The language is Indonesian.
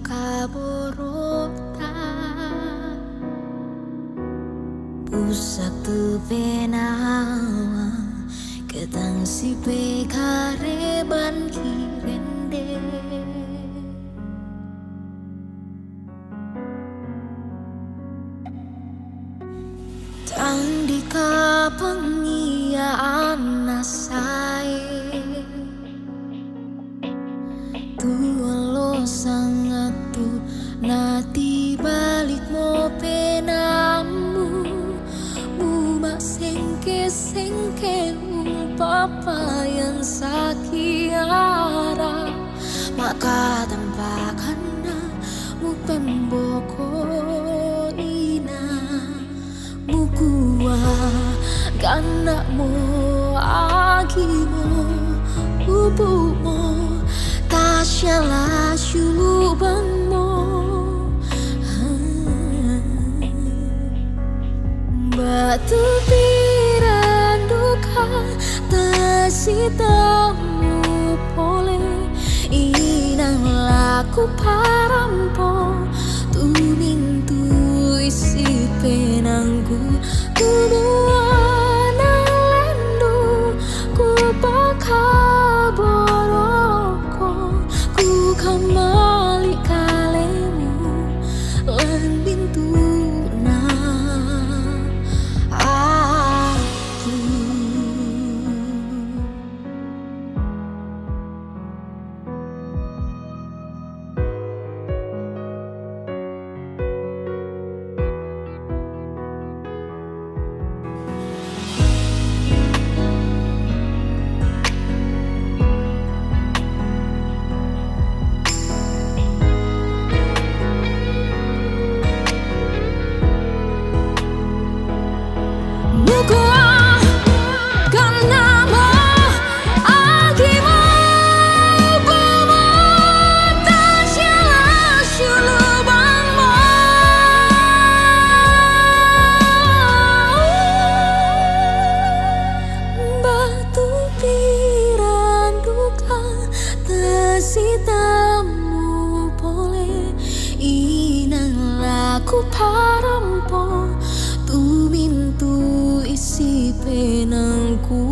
kaborota pusak tu penawa ketang si pekare ban kirende tang di kapangiaan nasai tualo sangat tu nati balik mo penamu buma sengke papayan sakiara maka tampakan na mu pemboko ina mukua gana mo agimo ubumo tasyala syulubang mo batu piran duka tasitamu pole inang laku parampo tumintu isi penangku tubuana lendu ku pakaboroko ku kembali kalemu lan bintuna aku sitamu pole inang laku parampo tumintu isi penangku